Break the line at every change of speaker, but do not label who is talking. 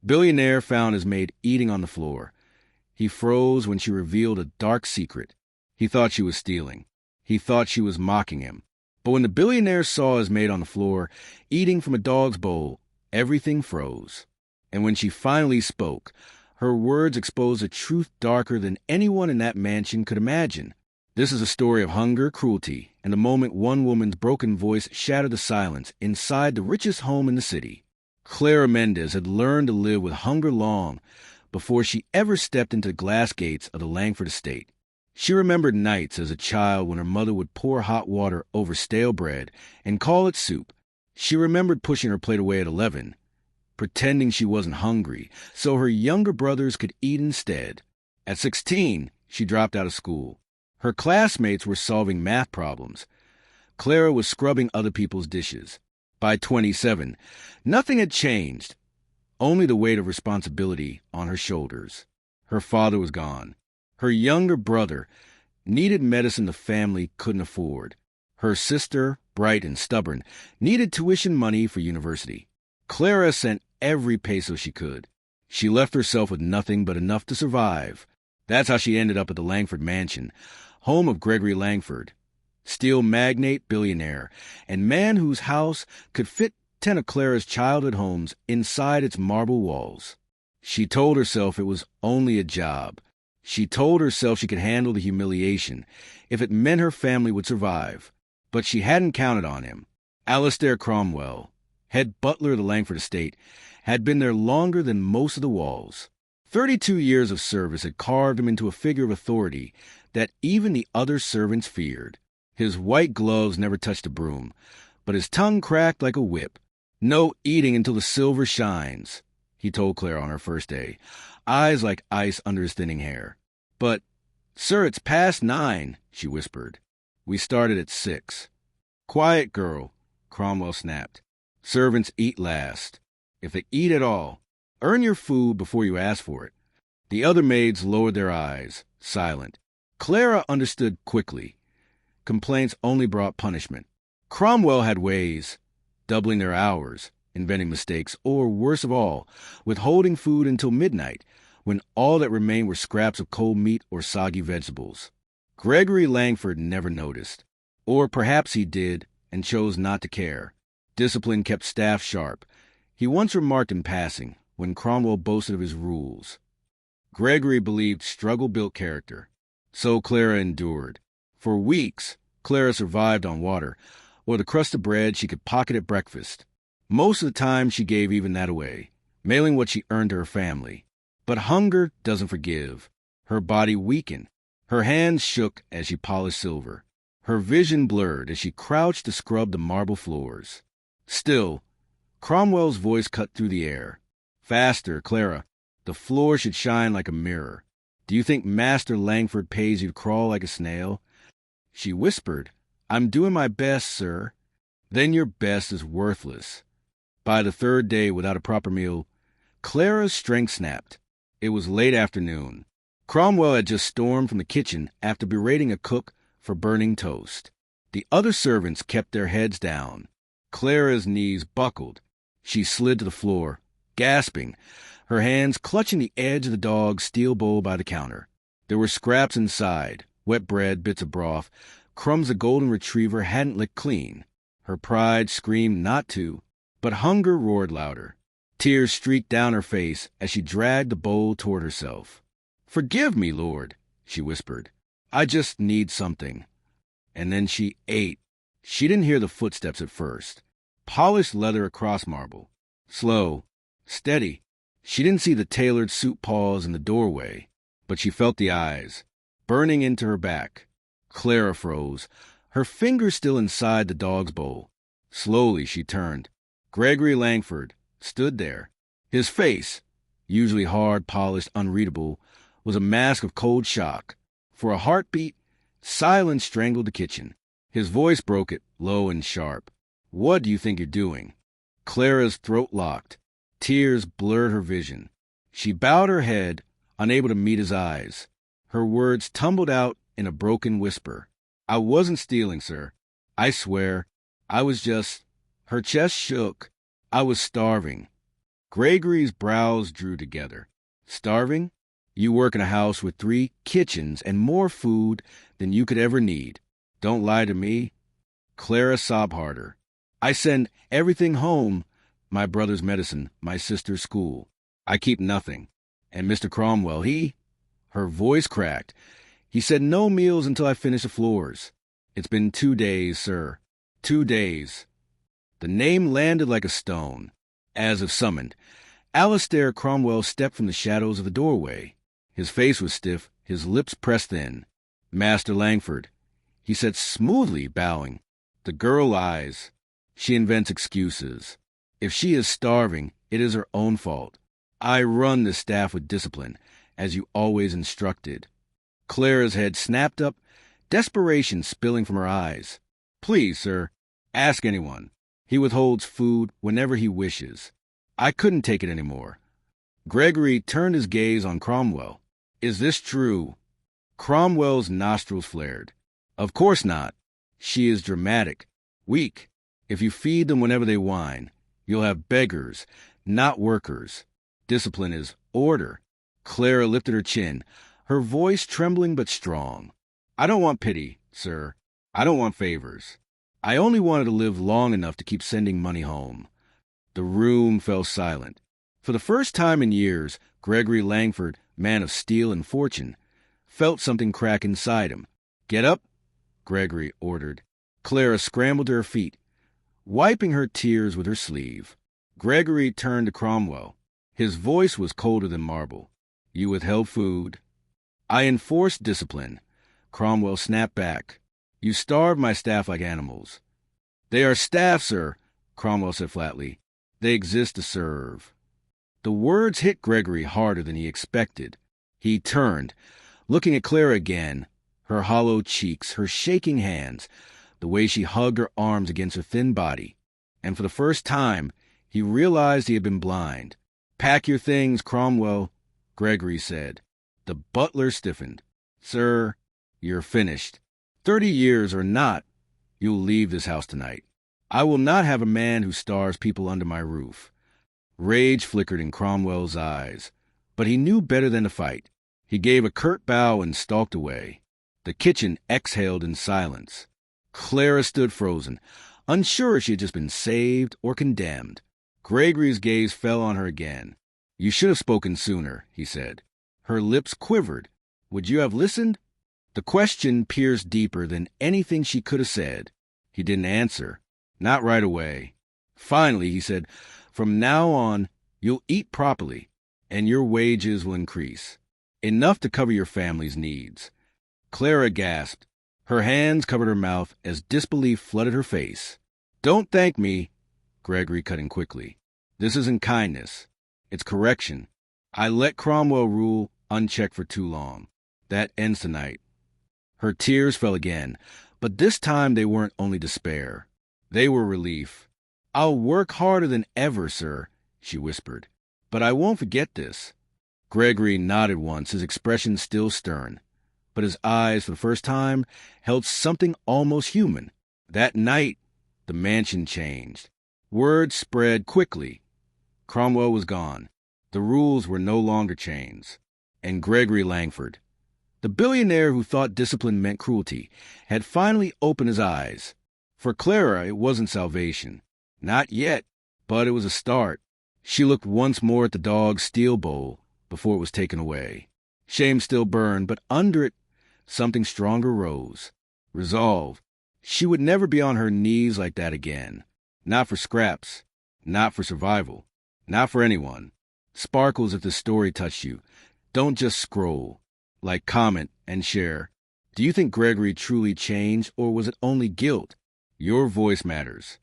Billionaire found his maid eating on the floor. He froze when she revealed a dark secret. He thought she was stealing. He thought she was mocking him. But when the billionaire saw his maid on the floor, eating from a dog's bowl, everything froze. And when she finally spoke, her words exposed a truth darker than anyone in that mansion could imagine. This is a story of hunger, cruelty, and the moment one woman's broken voice shattered the silence inside the richest home in the city. Clara Mendez had learned to live with hunger long before she ever stepped into the glass gates of the Langford estate. She remembered nights as a child when her mother would pour hot water over stale bread and call it soup. She remembered pushing her plate away at 11, pretending she wasn't hungry so her younger brothers could eat instead. At 16, she dropped out of school. Her classmates were solving math problems. Clara was scrubbing other people's dishes. By 27, nothing had changed, only the weight of responsibility on her shoulders. Her father was gone. Her younger brother needed medicine the family couldn't afford. Her sister, bright and stubborn, needed tuition money for university. Clara sent every peso she could. She left herself with nothing but enough to survive. That's how she ended up at the Langford mansion, home of Gregory Langford, steel magnate, billionaire, and man whose house could fit 10 of Clara's childhood homes inside its marble walls. She told herself it was only a job. She told herself she could handle the humiliation if it meant her family would survive. But she hadn't counted on him. Alistair Cromwell, head butler of the Langford estate, had been there longer than most of the walls. 32 years of service had carved him into a figure of authority that even the other servants feared. His white gloves never touched a broom, but his tongue cracked like a whip. "No eating until the silver shines," he told Clara on her first day, eyes like ice under his thinning hair. "But, sir, it's past 9, she whispered. "We started at 6. "Quiet, girl," Cromwell snapped. "Servants eat last. If they eat at all, earn your food before you ask for it." The other maids lowered their eyes, silent. Clara understood quickly. Complaints only brought punishment. Cromwell had ways, doubling their hours, inventing mistakes, or, worse of all, withholding food until midnight, when all that remained were scraps of cold meat or soggy vegetables. Gregory Langford never noticed. Or perhaps he did and chose not to care. Discipline kept staff sharp. He once remarked in passing, when Cromwell boasted of his rules, Gregory believed struggle built character. So Clara endured. For weeks, Clara survived on water, or the crust of bread she could pocket at breakfast. Most of the time she gave even that away, mailing what she earned to her family. But hunger doesn't forgive. Her body weakened. Her hands shook as she polished silver. Her vision blurred as she crouched to scrub the marble floors. Still, Cromwell's voice cut through the air. "Faster, Clara. The floor should shine like a mirror. Do you think Master Langford pays you to crawl like a snail?" She whispered, "I'm doing my best, sir." "Then your best is worthless." By the third day without a proper meal, Clara's strength snapped. It was late afternoon. Cromwell had just stormed from the kitchen after berating a cook for burning toast. The other servants kept their heads down. Clara's knees buckled. She slid to the floor, gasping, her hands clutching the edge of the dog's steel bowl by the counter. There were scraps inside, wet bread, bits of broth, crumbs the golden retriever hadn't licked clean. Her pride screamed not to, but hunger roared louder. Tears streaked down her face as she dragged the bowl toward herself. "Forgive me, Lord," she whispered. "I just need something." And then she ate. She didn't hear the footsteps at first. Polished leather across marble. Slow, steady. She didn't see the tailored suit paws in the doorway, but she felt the eyes, burning into her back. Clara froze, her fingers still inside the dog's bowl. Slowly she turned. Gregory Langford stood there. His face, usually hard, polished, unreadable, was a mask of cold shock. For a heartbeat, silence strangled the kitchen. His voice broke it, low and sharp. "What do you think you're doing?" Clara's throat locked. Tears blurred her vision. She bowed her head, unable to meet his eyes. Her words tumbled out in a broken whisper. "I wasn't stealing, sir. I swear. I was just—" Her chest shook. "I was starving." Gregory's brows drew together. Starving? You work in a house with 3 kitchens and more food than you could ever need. Don't lie to me. Clara sobbed harder. I send everything home, my brother's medicine, my sister's school. I keep nothing. And Mr. Cromwell, her voice cracked. He said no meals until I finish the floors. It's been 2 days, sir. 2 days. The name landed like a stone. As if summoned, Alistair Cromwell stepped from the shadows of the doorway. His face was stiff, his lips pressed in. Master Langford, he said smoothly, bowing. The girl lies. She invents excuses. If she is starving, it is her own fault. I run this staff with discipline, as you always instructed. Clara's head snapped up, desperation spilling from her eyes. Please, sir, ask anyone. He withholds food whenever he wishes. I couldn't take it anymore. Gregory turned his gaze on Cromwell. Is this true? Cromwell's nostrils flared. Of course not. She is dramatic, weak. If you feed them whenever they whine, you'll have beggars, not workers. Discipline is order. Clara lifted her chin, her voice trembling but strong. I don't want pity, sir. I don't want favors. I only wanted to live long enough to keep sending money home. The room fell silent. For the first time in years, Gregory Langford, man of steel and fortune, felt something crack inside him. Get up, Gregory ordered. Clara scrambled to her feet, wiping her tears with her sleeve. Gregory turned to Cromwell. His voice was colder than marble. You withheld food. I enforced discipline. Cromwell snapped back. You starved my staff like animals. They are staff, sir, Cromwell said flatly. They exist to serve. The words hit Gregory harder than he expected. He turned, looking at Clara again, her hollow cheeks, her shaking hands, the way she hugged her arms against her thin body. And for the first time, he realized he had been blind. Pack your things, Cromwell, Gregory said. The butler stiffened. Sir, you're finished. 30 years or not, you'll leave this house tonight. I will not have a man who starves people under my roof. Rage flickered in Cromwell's eyes, but he knew better than to fight. He gave a curt bow and stalked away. The kitchen exhaled in silence. Clara stood frozen, unsure if she had just been saved or condemned. Gregory's gaze fell on her again. You should have spoken sooner, he said. Her lips quivered. Would you have listened? The question pierced deeper than anything she could have said. He didn't answer. Not right away. Finally, he said, from now on, you'll eat properly, and your wages will increase. Enough to cover your family's needs. Clara gasped. Her hands covered her mouth as disbelief flooded her face. Don't thank me, Gregory cut in quickly. This isn't kindness. It's correction. I let Cromwell rule unchecked for too long. That ends tonight. Her tears fell again, but this time they weren't only despair. They were relief. I'll work harder than ever, sir, she whispered. But I won't forget this. Gregory nodded once, his expression still stern. But his eyes, for the first time, held something almost human. That night, the mansion changed. Word spread quickly. Cromwell was gone. The rules were no longer chains. And Gregory Langford, the billionaire who thought discipline meant cruelty, had finally opened his eyes. For Clara, it wasn't salvation. Not yet, but it was a start. She looked once more at the dog's steel bowl before it was taken away. Shame still burned, but under it, something stronger rose. Resolve. She would never be on her knees like that again. Not for scraps. Not for survival. Not for anyone. Sparkles, if the story touched you. Don't just scroll. Like, comment, and share. Do you think Gregory truly changed, or was it only guilt? Your voice matters.